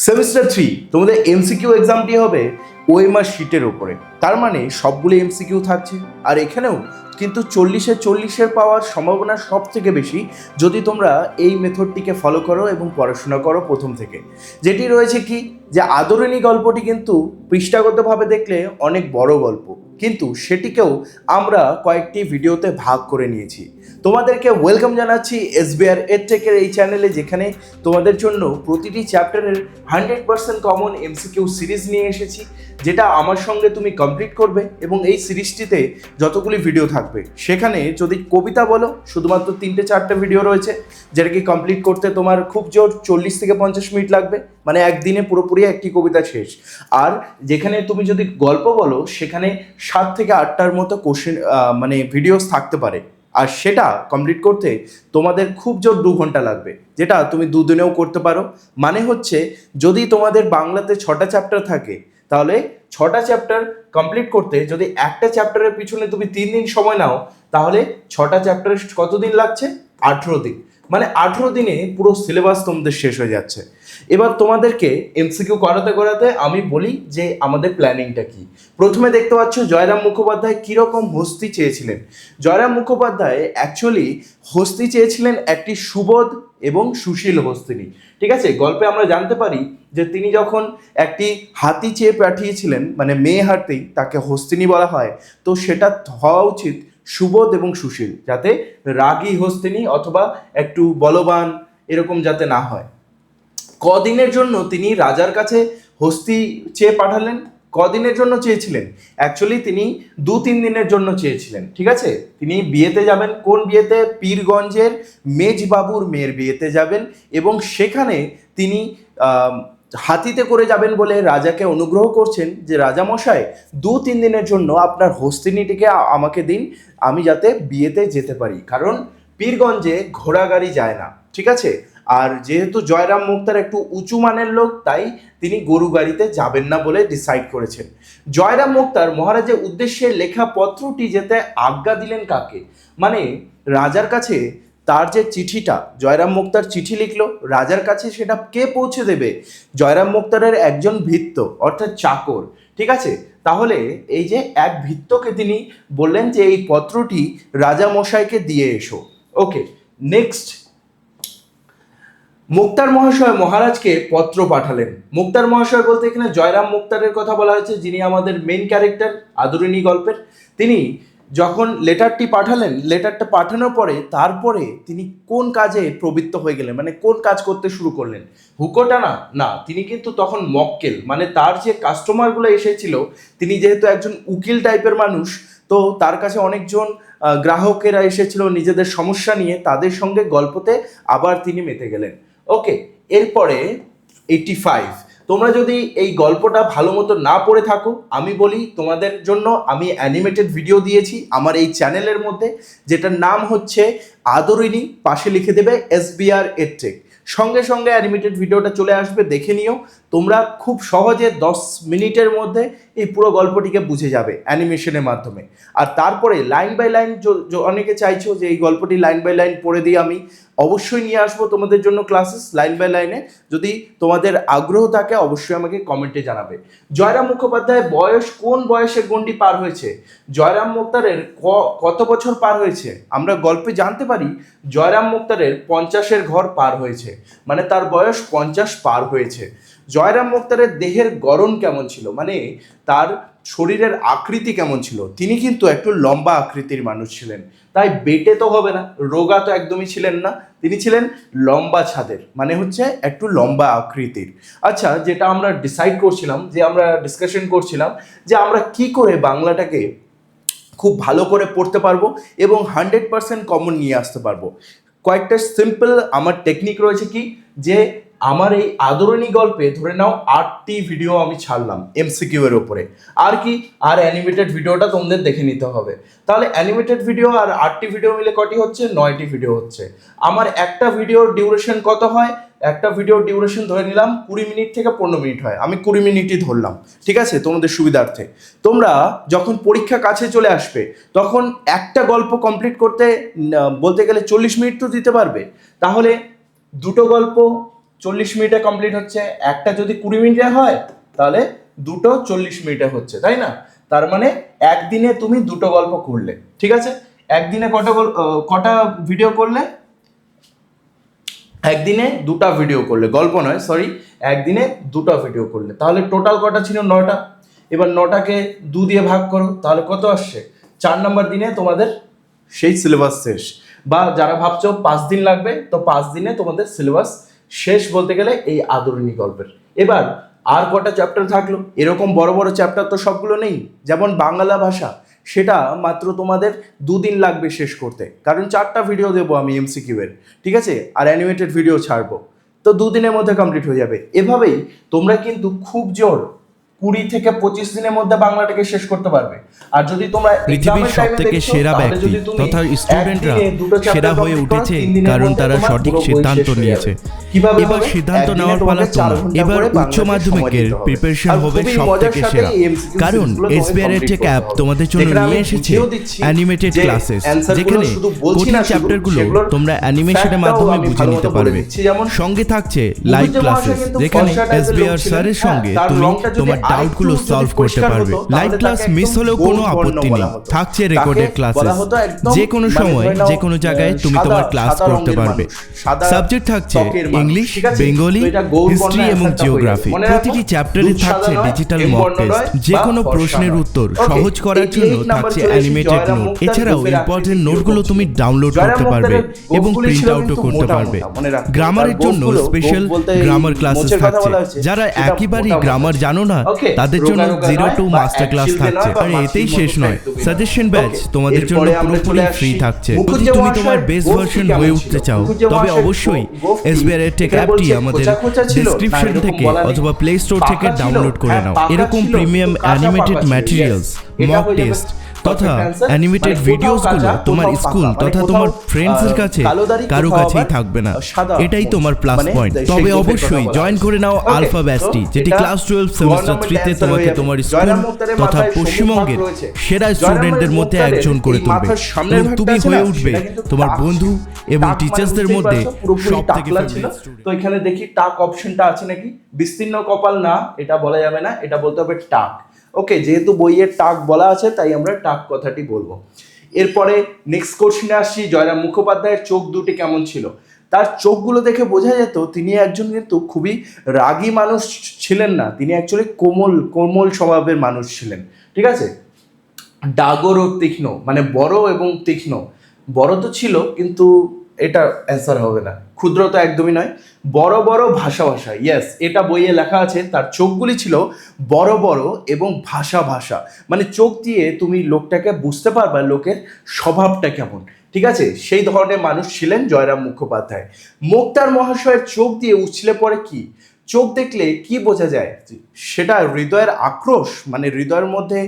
Semester 3 তোমাদের MCQ এক্সামটি হবে OMR শিটের ওপরে। তার মানে সবগুলো এমসিকিউ থাকছে, আর এখানেও কিন্তু 40-এর পাওয়ার সম্ভাবনা সব থেকে বেশি যদি তোমরা এই মেথডটিকে ফলো করো এবং পড়াশোনা করো প্রথম থেকে। যেটি রয়েছে কি, যে আদরিণী গল্পটি কিন্তু পৃষ্ঠাগতভাবে দেখলে অনেক বড় গল্প, কিন্তু সেটিকেও আমরা কয়েকটি ভিডিওতে ভাগ করে নিয়েছি। তোমাদেরকে ওয়েলকাম জানাচ্ছি এসবিআর এডটেকের এই চ্যানেলে, যেখানে তোমাদের জন্য প্রতিটি চ্যাপ্টারের 100% কমন এমসিকিউ সিরিজ নিয়ে এসেছি, যেটা আমার সঙ্গে তুমি কমপ্লিট করবে। এবং এই সিরিজটিতে যতগুলি ভিডিও থাকবে, সেখানে যদি কবিতা বলো শুধুমাত্র 3-4টা ভিডিও রয়েছে, যেটাকে কমপ্লিট করতে তোমার খুব জোর 40-50 মিনিট লাগবে, মানে একদিনে পুরোপুরি একটি কবিতা শেষ। আর যেখানে তুমি যদি গল্প বলো, সেখানে 7-8টার মতো কোশ্চেন মানে ভিডিওস থাকতে পারে, আর সেটা কমপ্লিট করতে তোমাদের খুব জোর 2 ঘন্টা লাগবে, যেটা তুমি দুদিনেও করতে পারো। মানে হচ্ছে, যদি তোমাদের বাংলাতে 6টা চ্যাপ্টার থাকে, তাহলে 6টা চ্যাপ্টার কমপ্লিট করতে যদি একটা চ্যাপ্টারের পিছনে তুমি 3 দিন সময় নাও, তাহলে 6টা চ্যাপ্টারে কতদিন লাগছে? 18 দিন। মানে 18 দিনে পুরো সিলেবাস তোমাদের শেষ হয়ে যাচ্ছে। এবার তোমাদেরকে এমসিকিউ করাতে করাতে আমি বলি যে আমাদের প্ল্যানিংটা কি। প্রথমে দেখতে পাচ্ছ জয়রাম মুখোপাধ্যায় কীরকম হস্তি চেয়েছিলেন। জয়রাম মুখোপাধ্যায় অ্যাকচুয়ালি হস্তি চেয়েছিলেন একটি সুবোধ এবং সুশীল হস্তিনী। ঠিক আছে, গল্পে আমরা জানতে পারি যে তিনি যখন একটি হাতি চেয়ে পাঠিয়েছিলেন, মানে মেয়ে হাতি, তাকে হস্তিনী বলা হয়, তো সেটা হওয়া উচিত সুবোধ এবং সুশীল, যাতে রাগী হস্তিনী অথবা একটু বলবান এরকম যাতে না হয়। কদিনের জন্য তিনি রাজার কাছে হস্তি চেয়ে পাঠালেন? কদিনের জন্য চেয়েছিলেন? অ্যাকচুয়ালি তিনি 2-3 দিনের জন্য চেয়েছিলেন। ঠিক আছে, তিনি বিয়েতে যাবেন। কোন বিয়েতে? পীরগঞ্জের মেজবাবুর মেয়ের বিয়েতে যাবেন, এবং সেখানে তিনি হাতিতে করে যাবেন বলে রাজাকে অনুগ্রহ করছেন যে রাজামশাই, 2-3 দিনের জন্য আপনার হস্তিনীটিকে আমাকে দিন, আমি যাতে বিয়েতে যেতে পারি, কারণ পীরগঞ্জে ঘোড়া গাড়ি যায় না। ঠিক আছে, আর যেহেতু জয়রাম মুক্তার একটু উঁচু মানের লোক, তাই তিনি গরু গাড়িতে যাবেন না বলে ডিসাইড করেছেন। জয়রাম মুক্তার মহারাজের উদ্দেশ্যে লেখা পত্রটি যেতে আজ্ঞা দিলেন কাকে? মানে রাজার কাছে তার যে চিঠিটা, জয়রাম মুক্তার চিঠি লিখলো রাজার কাছে, সেটা কে পৌঁছে দেবে? জয়রাম মুক্তারের একজন ভৃত্য, অর্থাৎ চাকর। ঠিক আছে, তাহলে এই যে এক ভৃত্যকে তিনি বললেন যে এই পত্রটি রাজা মশাইকে দিয়ে এসো। ওকে, নেক্সট, মুক্তার মহাশয় মহারাজকে পত্র পাঠালেন। মুক্তার মহাশয় বলতে এখানে জয়রাম মুক্তারের কথা বলা হয়েছে, যিনি আমাদের মেইন ক্যারেক্টার আদরিণী গল্পের। তিনি যখন লেটারটি পাঠালেন, লেটারটা পাঠানোর পরে তারপরে তিনি কোন কাজে প্রবৃত্ত হয়ে গেলেন, মানে কোন কাজ করতে শুরু করলেন? হুকোটা না, তিনি কিন্তু তখন মক্কেল, মানে তার যে কাস্টমারগুলো এসেছিল, তিনি যেহেতু একজন উকিল টাইপের মানুষ, তো তার কাছে অনেকজন গ্রাহকেরা এসেছিল নিজেদের সমস্যা নিয়ে, তাদের সঙ্গে গল্পতে আবার তিনি মেতে গেলেন। ওকে, এরপরে 85। তোমরা যদি এই গল্পটা ভালো মতো না পড়ে থাকো, আমি বলি তোমাদের জন্য আমি অ্যানিমেটেড ভিডিও দিয়েছি আমার এই চ্যানেলের মধ্যে, যেটার নাম হচ্ছে আদরিণী, পাশে লিখে দেবে এসবিআর এডটেক, সঙ্গে সঙ্গে অ্যানিমেটেড ভিডিওটা চলে আসবে, দেখে নিও। তোমরা খুব সহজে 10 মিনিটের মধ্যে এই পুরো গল্পটিকে বুঝে যাবে অ্যানিমেশনের মাধ্যমে। আর তারপরে লাইন বাই লাইন, অনেকে চাইছো যে এই গল্পটি লাইন বাই লাইন পড়ে দিই, আমি অবশ্যই নিয়ে আসবো তোমাদের জন্য ক্লাসেস লাইন বাই লাইনে। যদি তোমাদের আগ্রহ থাকে অবশ্যই আমাকে কমেন্টে জানাবে। জয়রাম মুখোপাধ্যায় বয়স, কোন বয়সের গণ্ডি পার হয়েছে? জয়রাম মুক্তারের কত বছর পার হয়েছে? আমরা গল্পে জানতে পারি জয়রাম মুক্তারের 50-এর ঘর পার হয়েছে, মানে তার বয়স 50 পার হয়েছে। জয়রাম মুক্তারের দেহের গড়ন কেমন ছিল, মানে তার শরীরের আকৃতি কেমন ছিল? তিনি কিন্তু একটু লম্বা আকৃতির মানুষ ছিলেন, তাই বেটে তো হবে না, রোগা তো একদমই ছিলেন না, তিনি ছিলেন লম্বা ছাদের, মানে হচ্ছে একটু লম্বা আকৃতির। আচ্ছা, যেটা আমরা ডিসাইড করছিলাম, যে আমরা ডিসকাশন করছিলাম যে আমরা কি করে বাংলাটাকে খুব ভালো করে পড়তে পারবো এবং 100% কমন নিয়ে আসতে পারবো। কয়েকটা সিম্পল আমার টেকনিক রয়েছে, কি যে আমার এই আদরিণী গল্পে ধরে নাও 8টি ভিডিও আমি ছাড়লাম এমসিকিউ এর উপরে, আর কি, আর অ্যানিমেটেড ভিডিওটা তোমাদের দেখে নিতে হবে। তাহলে অ্যানিমেটেড ভিডিও আর 8টি ভিডিও মিলে কটি হচ্ছে? 9টি ভিডিও হচ্ছে। আমার একটা ভিডিওর ডিউরেশন কত হয়? একটা ভিডিওর ডিউরেশন ধরে নিলাম 20 মিনিট থেকে 15 মিনিট হয়, আমি 20 মিনিটই ধরলাম। ঠিক আছে, তোমাদের সুবিধার্থে। তোমরা যখন পরীক্ষা কাছে চলে আসবে, তখন একটা গল্প কমপ্লিট করতে বলতে গেলে 40 মিনিট তো দিতে পারবে। তাহলে দুটো গল্প 40 মিনিটে কমপ্লিট হচ্ছে, একটা যদি 20 মিনিটে হয় তাহলে দুটো 40 মিনিটে হচ্ছে, তাই না? তার মানে একদিনে তুমি দুটো গল্প করলে, ঠিক আছে? একদিনে কটা ভিডিও করলে? একদিনে দুটা ভিডিও করলে, গল্প নয় সরি, একদিনে দুটো ভিডিও করলে, তাহলে টোটাল কটা ছিল? 9টা। এবার 9টাকে 2 দিয়ে ভাগ করো, তাহলে কত আসছে? 4 নম্বর দিনে তোমাদের সেই সিলেবাস শেষ। বা যারা ভাবছো 5 দিন লাগবে, তো 5 দিনে তোমাদের সিলেবাস শেষ বলতে গেলে এই আদরিণী গল্পের। এবার আর কটা চ্যাপ্টার থাকলো? এরকম বড় বড় চ্যাপ্টার তো সবগুলো নেই। যেমন বাংলা ভাষা, সেটা মাত্র তোমাদের 2 দিন লাগবে শেষ করতে, কারণ 4টা ভিডিও দেবো আমি এমসিকিউ এর, ঠিক আছে? আর অ্যানিমেটেড ভিডিও ছাড়বো, তো 2 দিনের মধ্যে কমপ্লিট হয়ে যাবে। এভাবেই তোমরা কিন্তু খুব জোর 20 থেকে 25 দিনের মধ্যে বাংলাটাকে শেষ করতে পারবে। আর যদি তোমরা পৃথিবীর সবথেকে সেরা ব্যক্তি তথা স্টুডেন্টরা সেরা হয়ে উঠেছে কারণ তারা সঠিক সিদ্ধান্ত নিয়েছে। এবার সিদ্ধান্ত নেওয়ার পালা তোমার। এবার উচ্চ মাধ্যমিকের প্রিপারেশন হবে সবথেকে সেরা, কারণ এসবিআই এর টেক অ্যাপ তোমাদের জন্য নিয়ে এসেছে অ্যানিমেটেড ক্লাসেস, যেখানে কঠিন চ্যাপ্টারগুলো তোমরা অ্যানিমেশনের মাধ্যমে বুঝে নিতে পারবে। সঙ্গে থাকছে লাইভ ক্লাসেস, যেখানে এসবিআই স্যারের সঙ্গে তুমি তোমার ডাউটগুলো সলভ করতে পারবে। লাইভ ক্লাস মিস হলেও কোনো আপত্তি নেই, থাকছে রেকর্ডেড ক্লাসেস, যে কোনো সময় যে কোনো জায়গায় তুমি তোমার ক্লাস করতে পারবে। সাবজেক্ট থাকছে ইংলিশ, বেঙ্গলি, হিস্ট্রি এবং জিওগ্রাফি। প্রতিটি চ্যাপ্টারে থাকছে ডিজিটাল মক টেস্ট, যে কোনো প্রশ্নের উত্তর সহজ করার জন্য থাকছে অ্যানিমেটেড নোট। এছাড়াও ইম্পর্টেন্ট নোটগুলো তুমি ডাউনলোড করতে পারবে এবং প্রিন্ট আউটও করতে পারবে। গ্রামারের জন্য স্পেশাল গ্রামার ক্লাসেস থাকছে, যারা একেবারেই গ্রামার জানো না তাদের জন্য 0 to মাস্টার ক্লাস থাকছে। আর এতেই শেষ নয়, সাজেশন ব্যাচ তোমাদের জন্য পুরোপুরি ফ্রি থাকছে। যদি তুমি তোমার বেস্ট ভার্সন হয়ে উঠতে চাও, তবে অবশ্যই এসবিআই এর টেক অ্যাপটি আমাদের ডেসক্রিপশন থেকে অথবা প্লে স্টোর থেকে ডাউনলোড করে নাও। এরকম premium animated materials, mock test তথা অ্যানিমেটেড ভিডিওসগুলো তোমার স্কুল তথা তোমার ফ্রেন্ডসের কাছে কারো কাছেই থাকবে না। এটাই তোমার প্লাস পয়েন্ট। তবে অবশ্যই জয়েন করে নাও আলফা ব্যাচটি, যেটি ক্লাস 12 সেমিস্টার 3-তে তোমাকে তোমার স্কুল তথা পশ্চিমবঙ্গের সেরা স্টুডেন্টদের মধ্যে একজন করে তুলবে এবং তুমি হয়ে উঠবে তোমার বন্ধু এবং টিচার্সদের মধ্যে সবথেকে ফেভারিট স্টুডেন্ট। তো এখানে দেখি টাক অপশনটা আছে নাকি। বিস্তীর্ণ কপাল না, এটা বলা যাবে না, এটা বলতে হবে টাক। ওকে, যেহেতু বইয়ের টাক বলা আছে তাই আমরা টাক কথাটি বলবো। এরপরে নেক্সট কোশ্চেনে আসছি, জয়রাম মুখোপাধ্যায়ের চোখ দুটি কেমন ছিল? তার চোখগুলো দেখে বোঝা যেত তিনি একজন কিন্তু খুবই রাগী মানুষ ছিলেন না, তিনি অ্যাকচুয়ালি কোমল স্বভাবের মানুষ ছিলেন, ঠিক আছে? ডাগর ও তীক্ষ্ণ, মানে বড় এবং তীক্ষ্ণ। বড় তো ছিল কিন্তু এটা অ্যান্সার হবে না। ক্ষুদ্র তো একদমই নয়। বড় বড় ভাষা, ইয়েস, এটা বইয়ে লেখা আছে। তার চোখগুলি ছিল বড় বড় এবং ভাষা, মানে চোখ দিয়ে তুমি লোকটাকে বুঝতে পারবা লোকের স্বভাবটা কেমন, ঠিক আছে? সেই ধরনের মানুষ ছিলেন জয়রাম মুখোপাধ্যায়। মোক্তার মহাশয়ের চোখ দিয়ে উছলে পড়ে কি? চোখ দেখলে কি বোঝা যায়? সেটা হৃদয়ের আক্রোশ, মানে হৃদয়ের মধ্যে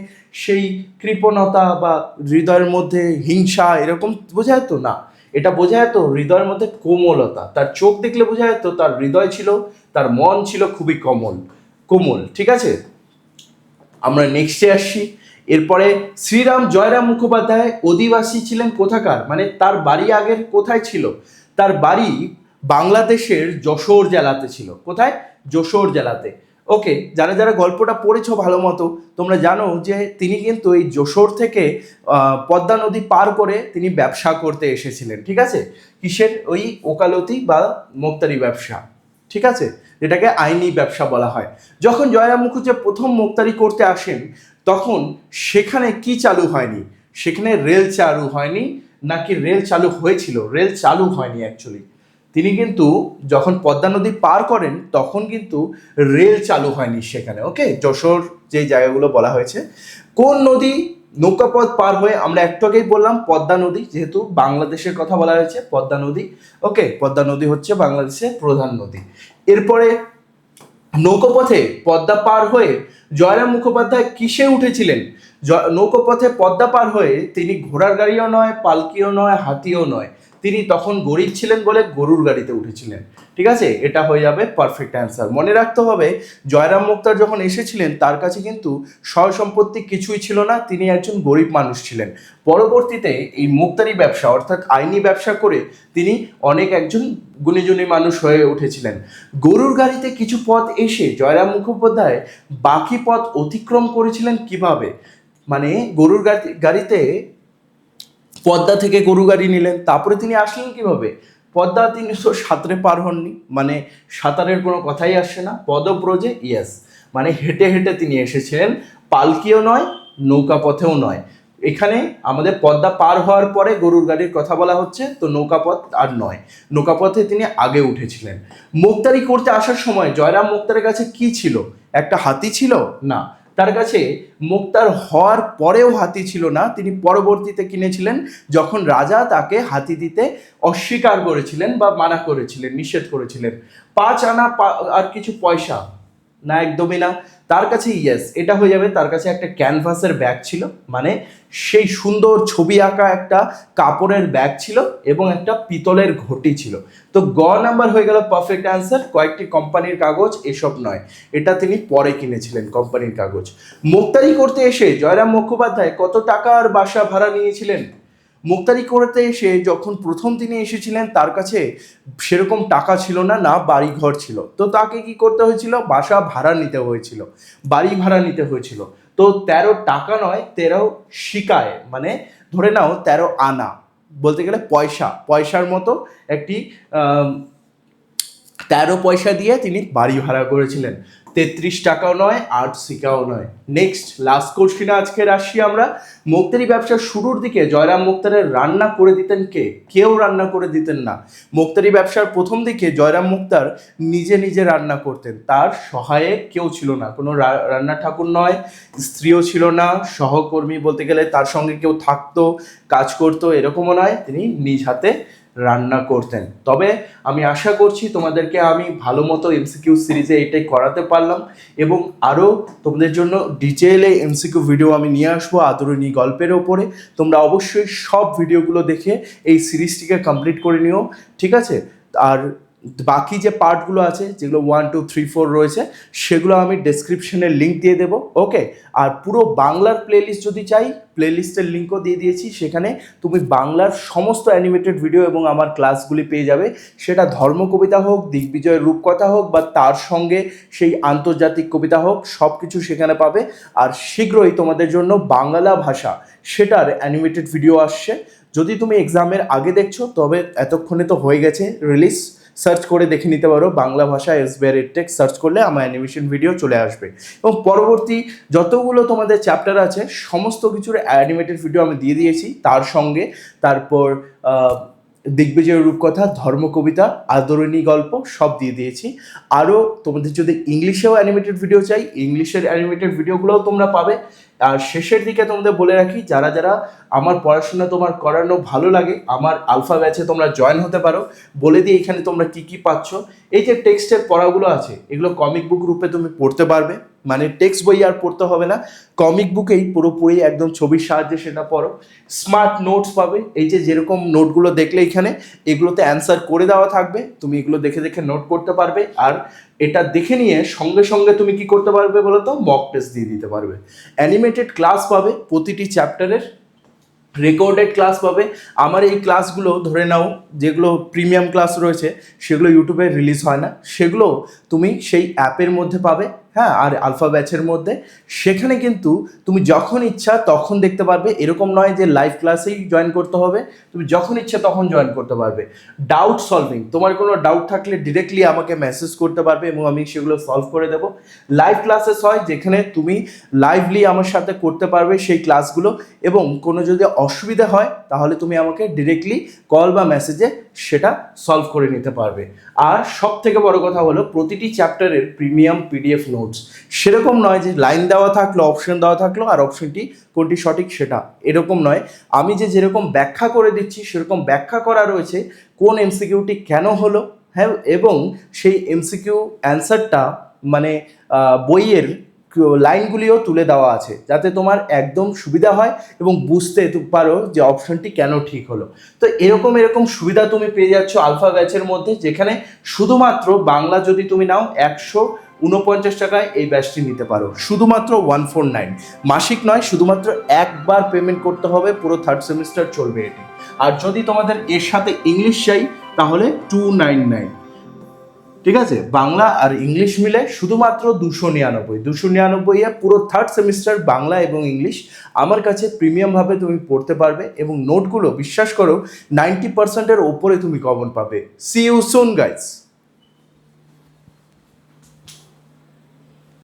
সেই কৃপণতা বা হৃদয়ের মধ্যে হিংসা, এরকম বোঝা যেত না। এটা বোঝা যেত হৃদয়ের মধ্যে কোমলতা। তার চোখ দেখলে বোঝা যেত তার হৃদয় ছিল, তার মন ছিল খুবই কোমল, ঠিক আছে? আমরা নেক্সটে আসছি। এরপরে শ্রীরাম জয়রাম মুখোপাধ্যায় অধিবাসী ছিলেন কোথাকার? মানে তার বাড়ি আগের কোথায় ছিল? তার বাড়ি বাংলাদেশের যশোর জেলাতে ছিল। কোথায়? যশোর জেলাতে। ওকে, যারা যারা গল্পটা পড়েছো ভালো মতো, তোমরা জানো যে তিনি কিন্তু এই যশোর থেকে পদ্মা নদী পার করে তিনি ব্যবসা করতে এসেছিলেন, ঠিক আছে? কিসের? ওই ওকালতি বা মোক্তারি ব্যবসা, ঠিক আছে, যেটাকে আইনি ব্যবসা বলা হয়। যখন জয়রাম মুখোপাধ্যায় প্রথম মোক্তারি করতে আসেন, তখন সেখানে কি চালু হয়নি? সেখানে রেল চালু হয়নি, নাকি রেল চালু হয়েছিল? রেল চালু হয়নি অ্যাকচুয়ালি। তিনি কিন্তু যখন পদ্মা নদী পার করেন তখন কিন্তু রেল চালু হয়নি সেখানে। ওকে, যশোর যে জায়গাগুলো বলা হয়েছে। কোন নদী নৌকাপথ পার হয়ে? আমরা একটু আগেই বললাম পদ্মা নদী, যেহেতু বাংলাদেশের কথা বলা হয়েছে, পদ্মা নদী। ওকে, পদ্মা নদী হচ্ছে বাংলাদেশের প্রধান নদী। এরপরে নৌকাপথে পদ্মা পার হয়ে জয়রাম মুখোপাধ্যায় কিসে উঠেছিলেন? নৌকাপথে পদ্মা পার হয়ে তিনি ঘোড়ার গাড়িও নয়, পালকিও নয়, হাতিও নয়, তিনি তখন গরিব ছিলেন বলে গরুর গাড়িতে উঠেছিলেন। ঠিক আছে, এটা হয়ে যাবে পারফেক্ট অ্যান্সার। মনে রাখতে হবে জয়রাম মুক্তার যখন এসেছিলেন তার কাছে কিন্তু সয় সম্পত্তি কিছুই ছিল না, তিনি একজন গরিব মানুষ ছিলেন। পরবর্তীতে এই মুক্তারি ব্যবসা অর্থাৎ আইনি ব্যবসা করে তিনি অনেক একজন গুণীজনী মানুষ হয়ে উঠেছিলেন। গরুর গাড়িতে কিছু পথ এসে জয়রাম মুখোপাধ্যায় বাকি পথ অতিক্রম করেছিলেন কিভাবে? মানে গরুর গাড়িতে পদ্মা থেকে গরু গাড়ি নিলেন, তারপরে তিনি আসলেন কিভাবে? পদ্মা তিনি তো সাঁতরে পার হননি, মানে সাঁতারের কোনো কথাই আসছে না। পদব্রজে, ইয়েস, মানে হেঁটে হেঁটে তিনি এসেছিলেন, পালকিও নয়, নৌকা পথেও নয়। এখানে আমাদের পদ্মা পার হওয়ার পরে গরুর গাড়ির কথা বলা হচ্ছে, তো নৌকাপথ আর নয়, নৌকাপথে তিনি আগে উঠেছিলেন। মুক্তারি করতে আসার সময় জয়রাম মুক্তারের কাছে কি ছিল? একটা হাতি ছিল না, তার কাছে মুক্তার হওয়ার পরেও হাতি ছিল না, তিনি পরবর্তীতে কিনেছিলেন যখন রাজা তাকে হাতি দিতে অস্বীকার করেছিলেন বা মানা করেছিলেন, নিষেধ করেছিলেন। 5 আনা আর কিছু পয়সা না, একদমই না। তার কাছে, ইয়েস, এটা হয়ে যাবে, তার কাছে একটা ক্যানভাসের ব্যাগ ছিল, মানে সেই সুন্দর ছবি আঁকা একটা কাপড়ের ব্যাগ ছিল এবং একটা পিতলের ঘটি ছিল। তো গ নাম্বার হয়ে গেল পারফেক্ট অ্যান্সার। কয়েকটি কোম্পানির কাগজ, এসব নয়, এটা তিনি পরে কিনেছিলেন কোম্পানির কাগজ। মুক্তারি করতে এসে জয়রাম মুখোপাধ্যায় কত টাকার বাসা ভাড়া নিয়েছিলেন? মুক্তারি করতে এসে যখন প্রথম তিনি এসেছিলেন তার কাছে সেরকম টাকা ছিল না, না বাড়ি ঘর ছিল, তো তাকে কি করতে হয়েছিল? বাসা ভাড়া নিতে হয়েছিল, বাড়ি ভাড়া নিতে হয়েছিল। তো 13 টাকা নয়, 13 শিকায়, মানে ধরে নাও 13 আনা, বলতে গেলে পয়সার মতো একটি 13 পয়সা দিয়ে তিনি বাড়ি ভাড়া করেছিলেন। 33 টাকাও নয়, 8 শিকাও নয়। নেক্সট লাস্ট কোশ্চিনে আজকের আসি আমরা। মুক্তারি ব্যবসার শুরুর দিকে জয়রাম মুক্তারের রান্না করে দিতেন কে? কেউ রান্না করে দিতেন না। মুক্তারি ব্যবসার প্রথম দিকে জয়রাম মুক্তার নিজে নিজে রান্না করতেন, তার সহায়ক কেউ ছিল না, কোনো রান্না ঠাকুর নয়, স্ত্রীও ছিল না, সহকর্মী বলতে গেলে তার সঙ্গে কেউ থাকতো, কাজ করতো, এরকমও নয়, তিনি নিজ হাতে রান্না করতেন। তবে আমি আশা করছি তোমাদেরকে আমি ভালো মতো এমসিকিউ সিরিজে এটাই করাতে পারলাম, এবং আরও তোমাদের জন্য ডিটেইলে এমসিকিউ ভিডিও আমি নিয়ে আসবো আদরিণী গল্পের ওপরে। তোমরা অবশ্যই সব ভিডিওগুলো দেখে এই সিরিজটিকে কমপ্লিট করে নিও, ঠিক আছে? আর বাকি যে পার্টগুলো আছে, যেগুলো 1, 2, 3, 4 রয়েছে, সেগুলো আমি ডেসক্রিপশনে লিঙ্ক দিয়ে দেবো, ওকে? আর পুরো বাংলার প্লেলিস্ট যদি চাই, প্লেলিস্টের লিঙ্কও দিয়ে দিয়েছি, সেখানে তুমি বাংলার সমস্ত অ্যানিমেটেড ভিডিও এবং আমার ক্লাসগুলি পেয়ে যাবে। সেটা ধর্ম কবিতা হোক, দিগ্বিজয়ের রূপকথা হোক, বা তার সঙ্গে সেই আন্তর্জাতিক কবিতা হোক, সব কিছু সেখানে পাবে। আর শীঘ্রই তোমাদের জন্য বাংলা ভাষা সেটার অ্যানিমেটেড ভিডিও আসছে। যদি তুমি এক্সামের আগে দেখছো, তবে এতক্ষণে তো হয়ে গেছে রিলিজ, সার্চ করে দেখে নিতে পারো বাংলা ভাষা SBR EdTech সার্চ করলে আমার অ্যানিমেশন ভিডিও চলে আসবে। এবং পরবর্তী যতগুলো তোমাদের চ্যাপ্টার আছে সমস্ত কিছুর অ্যানিমেটেড ভিডিও আমি দিয়ে দিয়েছি, তার সঙ্গে তারপর দিগ্বিজয়ের রূপকথা, ধর্ম কবিতা, আদরিণী গল্প সব দিয়ে দিয়েছি। আরও তোমাদের যদি ইংলিশেও অ্যানিমেটেড ভিডিও চাই, ইংলিশের অ্যানিমেটেড ভিডিওগুলোও তোমরা পাবে। আর শেষের দিকে তোমাদের বলে রাখি, যারা যারা আমার পড়াশোনা তোমার করানো ভালো লাগে, আমার আলফা ব্যাচে তোমরা জয়েন হতে পারো। বলে দিই এখানে তোমরা কি কি পাচ্ছ। এই যে টেক্সটের পড়াগুলো আছে, এগুলো কমিক বুক রূপে তুমি পড়তে পারবে, মানে টেক্সট বই আর পড়তে হবে না, কমিক বুকেই পুরোপুরি একদম ছবির সাহায্যে সেটা পড়ো। স্মার্ট নোটস পাবে, এই যে যেরকম নোটগুলো দেখলে এখানে, এগুলোতে অ্যান্সার করে দেওয়া থাকবে, তুমি এগুলো দেখে দেখে নোট করতে পারবে। আর এটা দেখে নিয়ে সঙ্গে সঙ্গে তুমি কি করতে পারবে বলো তো? মক টেস্ট দিয়ে দিতে পারবে। অ্যানিমেটেড ক্লাস পাবে, প্রতিটি চ্যাপ্টারের রেকর্ডেড ক্লাস পাবে। আমার এই ক্লাসগুলো ধরে নাও যেগুলো প্রিমিয়াম ক্লাস রয়েছে, সেগুলো ইউটিউবে রিলিজ হয় না, সেগুলো তুমি সেই অ্যাপের মধ্যে পাবে, হ্যাঁ, আর আলফা ব্যাচের মধ্যে। সেখানে কিন্তু তুমি যখন ইচ্ছা তখন দেখতে পারবে, এরকম নয় যে লাইভ ক্লাসেই জয়েন করতে হবে, তুমি যখন ইচ্ছা তখন জয়েন করতে পারবে। ডাউট সলভিং, তোমার কোনো ডাউট থাকলে ডিরেক্টলি আমাকে মেসেজ করতে পারবে এবং আমি সেগুলো সলভ করে দেবো। লাইভ ক্লাসেস হয় যেখানে তুমি লাইভলি আমার সাথে করতে পারবে সেই ক্লাসগুলো, এবং কোনো যদি অসুবিধা হয় তাহলে তুমি আমাকে ডিরেক্টলি কল বা মেসেজে সেটা সলভ করে নিতে পারবে। আর সব থেকে বড় কথা হলো প্রতিটি চ্যাপ্টারের প্রিমিয়াম PDF নোটস, সেরকম নয় যে লাইন দেওয়া থাকলো, অপশন দেওয়া থাকলো আর অপশনটি কোনটি সঠিক সেটা, এরকম নয়। আমি যে যেরকম ব্যাখ্যা করে দিচ্ছি সেরকম ব্যাখ্যা করা রয়েছে, কোন MCQটি কেন হলো, হ্যাঁ, এবং সেই MCQ অ্যান্সারটা মানে বইয়ের লাইনগুলিও তুলে দেওয়া আছে, যাতে তোমার একদম সুবিধা হয় এবং বুঝতে পারো যে অপশনটি কেন ঠিক হলো। তো এরকম সুবিধা তুমি পেয়ে যাচ্ছ আলফা ব্যাচের মধ্যে, যেখানে শুধুমাত্র বাংলা যদি তুমি নাও 149 টাকায় এই ব্যাচটি নিতে পারো, শুধুমাত্র 149, মাসিক নয়, শুধুমাত্র একবার পেমেন্ট করতে হবে, পুরো 3rd সেমিস্টার চলবে এটি। আর যদি তোমাদের এর সাথে ইংলিশ চাই তাহলে 299, ঠিক আছে, বাংলা আর ইংলিশ মিলে শুধুমাত্র 299 পুরো 3rd সেমিস্টার বাংলা এবং ইংলিশ আমার কাছে প্রিমিয়ামভাবে তুমি পড়তে পারবে, এবং নোটগুলো বিশ্বাস করো 90%-এর ওপরে তুমি কমন পাবে। See you soon guys.